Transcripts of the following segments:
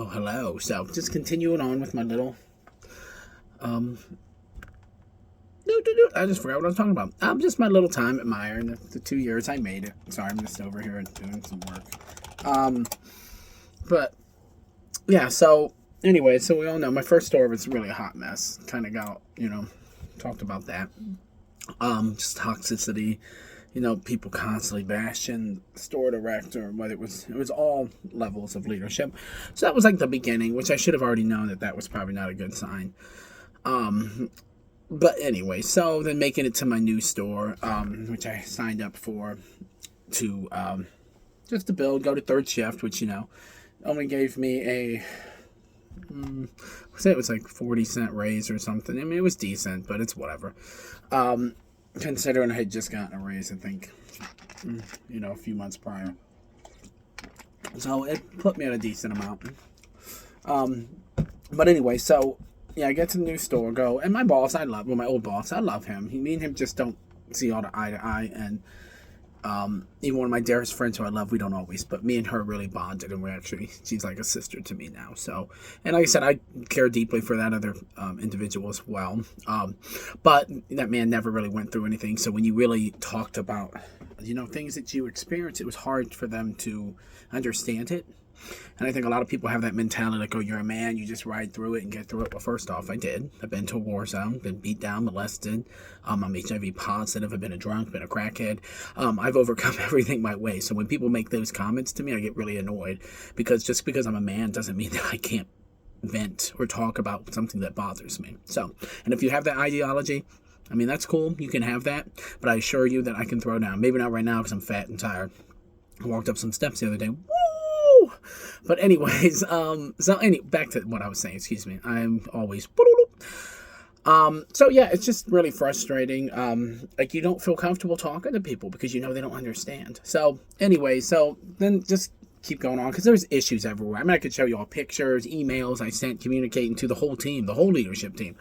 Oh, hello. So, just continuing on with my little, um, I just forgot what I was talking about. Just my little time at Meijer and the 2 years I made it. Sorry, I'm just over here doing some work. But yeah. So anyway, so we all know my first store was really a hot mess. Kind of got talked about that. Just toxicity. People constantly bashing store director, whether it was all levels of leadership. So that was like the beginning, which I should have already known that was probably not a good sign. Um, but anyway, so then making it to my new store, which I signed up for to just to build, go to third shift, which only gave me say it was like 40-cent raise or something. I mean, it was decent, but it's whatever. Considering I had just gotten a raise, I think, a few months prior. So it put me at a decent amount. But anyway, so yeah, I get to the new store, go, and my boss, my old boss, I love him. Me and him just don't see eye to eye, and even one of my dearest friends who I love, we don't always, but me and her really bonded, and she's like a sister to me now. So, and like I said, I care deeply for that other individual as well. But that man never really went through anything. So when you really talked about, things that you experienced, it was hard for them to understand it. And I think a lot of people have that mentality like, oh, you're a man, you just ride through it and get through it. Well, first off, I did. I've been to a war zone, been beat down, molested. I'm HIV positive. I've been a drunk, been a crackhead. I've overcome everything my way. So when people make those comments to me, I get really annoyed because just because I'm a man doesn't mean that I can't vent or talk about something that bothers me. So, and if you have that ideology, I mean, that's cool. You can have that. But I assure you that I can throw down. Maybe not right now because I'm fat and tired. I walked up some steps the other day. But anyways, back to what I was saying, excuse me. I'm always so yeah, it's just really frustrating. Like you don't feel comfortable talking to people because they don't understand. So anyway, so then just keep going on because there's issues everywhere. I mean, I could show you all pictures, emails I sent communicating to the whole team, the whole leadership team.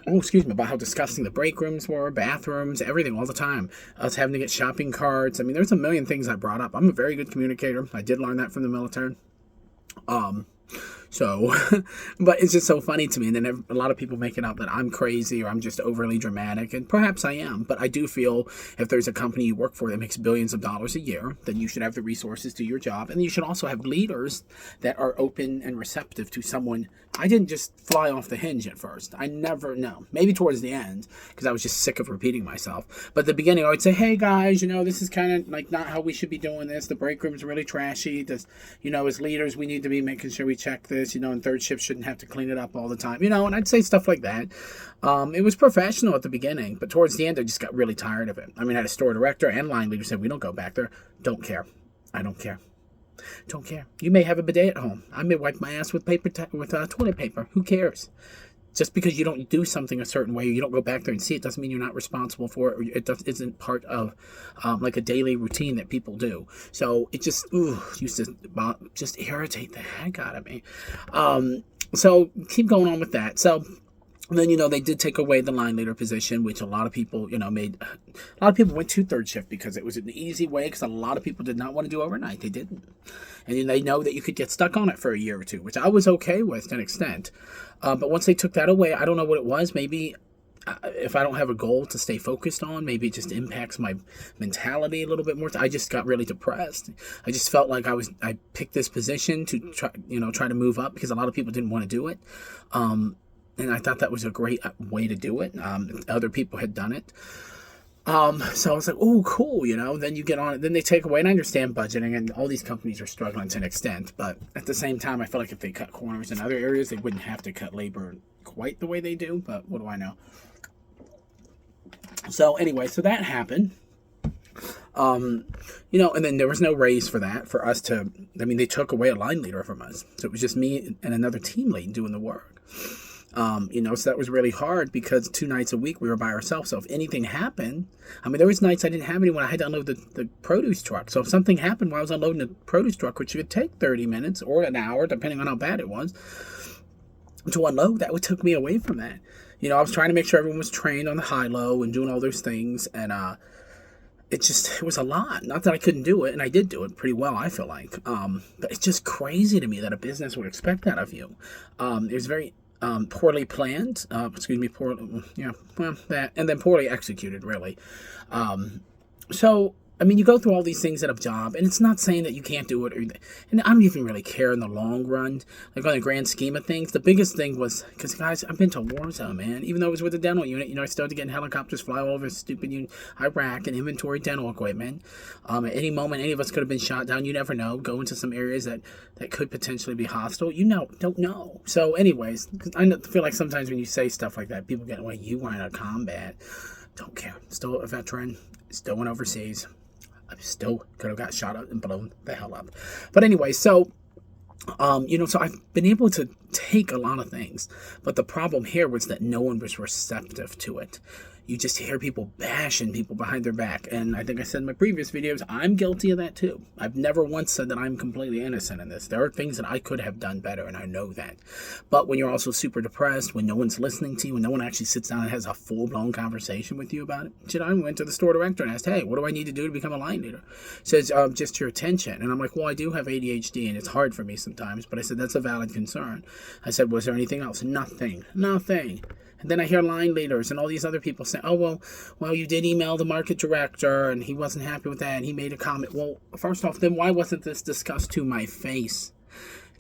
Oh, excuse me, about how disgusting the break rooms were, bathrooms, everything all the time. Us having to get shopping carts. I mean, there's a million things I brought up. I'm a very good communicator. I did learn that from the military. So, but it's just so funny to me. And then a lot of people make it out that I'm crazy or I'm just overly dramatic. And perhaps I am. But I do feel if there's a company you work for that makes billions of dollars a year, then you should have the resources to your job. And you should also have leaders that are open and receptive to someone. I didn't just fly off the hinge at first. I never know. Maybe towards the end, because I was just sick of repeating myself. But at the beginning, I would say, hey, guys, this is kind of like not how we should be doing this. The break room's really trashy. As leaders, we need to be making sure we check this. And third shift shouldn't have to clean it up all the time. And I'd say stuff like that. It was professional at the beginning, but towards the end, I just got really tired of it. I mean, I had a store director and line leader said, we don't go back there. Don't care. I don't care. Don't care. You may have a bidet at home. I may wipe my ass with toilet paper. Who cares? Just because you don't do something a certain way, or you don't go back there and see it, doesn't mean you're not responsible for it, or isn't part of like a daily routine that people do. So it just used to just irritate the heck out of me. So keep going on with that. So then they did take away the line leader position, which a lot of people made. A lot of people went to third shift because it was an easy way. Because a lot of people did not want to do overnight; they didn't, and they know that you could get stuck on it for a year or two, which I was okay with to an extent. But once they took that away, I don't know what it was. Maybe if I don't have a goal to stay focused on, maybe it just impacts my mentality a little bit more. I just got really depressed. I just felt like I picked this position to try to move up because a lot of people didn't want to do it. And I thought that was a great way to do it. Other people had done it. So I was like, oh, cool, then you get on it. Then they take away, and I understand budgeting, and all these companies are struggling to an extent. But at the same time, I feel like if they cut corners in other areas, they wouldn't have to cut labor quite the way they do. But what do I know? So anyway, so that happened. And then there was no raise for that, for us to, they took away a line leader from us. So it was just me and another team lead doing the work. So that was really hard because 2 nights a week we were by ourselves. So if anything happened, there was nights I didn't have anyone. I had to unload the produce truck. So if something happened while I was unloading the produce truck, which would take 30 minutes or an hour, depending on how bad it was, to unload, that would took me away from that. I was trying to make sure everyone was trained on the high-low and doing all those things. And, it was a lot. Not that I couldn't do it, and I did do it pretty well, I feel like. But it's just crazy to me that a business would expect that of you. It was very poorly planned. Poorly, yeah, well, that, and then poorly executed, really. So, I mean, you go through all these things at a job, and it's not saying that you can't do it, and I don't even really care in the long run, like on the grand scheme of things. The biggest thing was, because guys, I've been to war zone, man. Even though it was with the dental unit, I started getting helicopters fly all over stupid Iraq and inventory dental equipment. At any moment, any of us could have been shot down. You never know. Go into some areas that could potentially be hostile. Don't know. So, anyways, I feel like sometimes when you say stuff like that, people get, well, you weren't in combat. Don't care. Still a veteran. Still went overseas. I still could have got shot up and blown the hell up. But anyway, so, so I've been able to take a lot of things. But the problem here was that no one was receptive to it. You just hear people bashing people behind their back. And I think I said in my previous videos, I'm guilty of that too. I've never once said that I'm completely innocent in this. There are things that I could have done better, and I know that. But when you're also super depressed, when no one's listening to you, when no one actually sits down and has a full-blown conversation with you about it, I went to the store director and asked, hey, what do I need to do to become a line leader? Says, just your attention. And I'm like, well, I do have ADHD, and it's hard for me sometimes. But I said, that's a valid concern. I said, was there anything else? Nothing. And then I hear line leaders and all these other people say, oh, well, you did email the market director and he wasn't happy with that and he made a comment. Well, first off, then why wasn't this discussed to my face?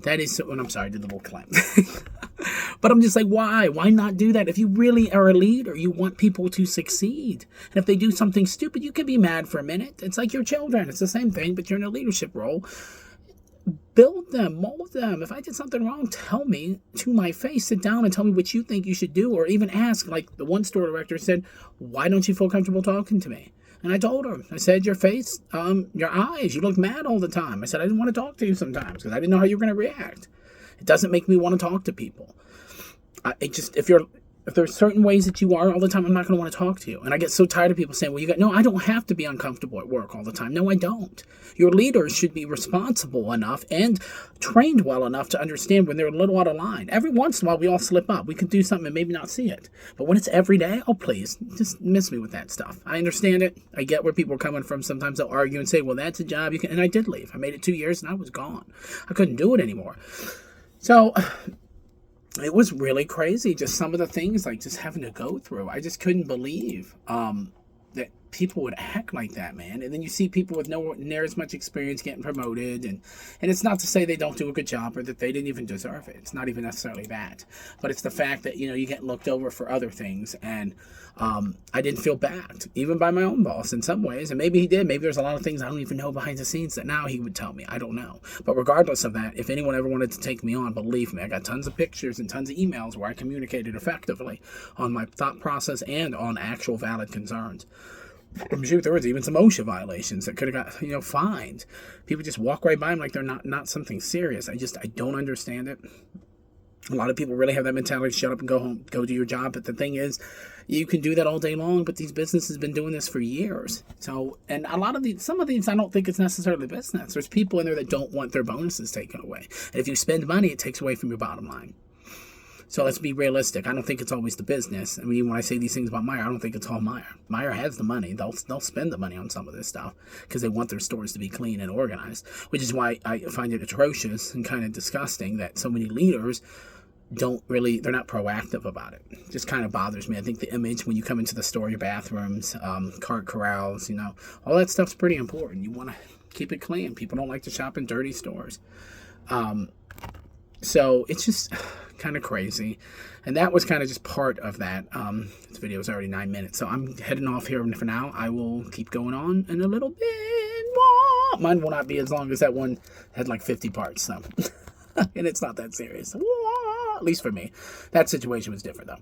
That is so, and I'm sorry, I did the little clap. But I'm just like, why? Why not do that? If you really are a leader, you want people to succeed. And if they do something stupid, you can be mad for a minute. It's like your children. It's the same thing, but you're in a leadership role. Build them, mold them. If I did something wrong, tell me to my face. Sit down and tell me what you think you should do, or even ask. Like the one store director said, why don't you feel comfortable talking to me? And I told her, I said, your face, your eyes, you look mad all the time. I said, I didn't want to talk to you sometimes because I didn't know how you were going to react. It doesn't make me want to talk to people. If there's certain ways that you are all the time, I'm not going to want to talk to you. And I get so tired of people saying, well, no, I don't have to be uncomfortable at work all the time. No, I don't. Your leaders should be responsible enough and trained well enough to understand when they're a little out of line. Every once in a while, we all slip up. We can do something and maybe not see it. But when it's every day, oh, please, just miss me with that stuff. I understand it. I get where people are coming from. Sometimes they'll argue and say, well, that's a job. And I did leave. I made it 2 years and I was gone. I couldn't do it anymore. So it was really crazy, just some of the things, like just having to go through. I just couldn't believe that people would act like that, man. And then you see people with near as much experience getting promoted, and it's not to say they don't do a good job or that they didn't even deserve it. It's not even necessarily that. But it's the fact that, you get looked over for other things, and I didn't feel bad, even by my own boss in some ways. And maybe he did. Maybe there's a lot of things I don't even know behind the scenes that now he would tell me. I don't know. But regardless of that, if anyone ever wanted to take me on, believe me, I got tons of pictures and tons of emails where I communicated effectively on my thought process and on actual valid concerns. I'm sure there was even some OSHA violations that could have got, fined. People just walk right by them like they're not something serious. I don't understand it. A lot of people really have that mentality, shut up and go home, go do your job. But the thing is, you can do that all day long, but these businesses have been doing this for years. So, and some of these, I don't think it's necessarily business. There's people in there that don't want their bonuses taken away. And if you spend money, it takes away from your bottom line. So let's be realistic. I don't think it's always the business. I mean, when I say these things about Meijer, I don't think it's all Meijer. Meijer has the money. They'll spend the money on some of this stuff because they want their stores to be clean and organized, which is why I find it atrocious and kind of disgusting that so many leaders they're not proactive about it. It just kind of bothers me. I think the image when you come into the store, your bathrooms, cart corrals, all that stuff's pretty important. You want to keep it clean. People don't like to shop in dirty stores. So it's just kind of crazy. And that was kind of just part of that. This video is already 9 minutes. So I'm heading off here for now. I will keep going on in a little bit more. Mine will not be as long as that one had like 50 parts. So. And it's not that serious. At least for me. That situation was different, though.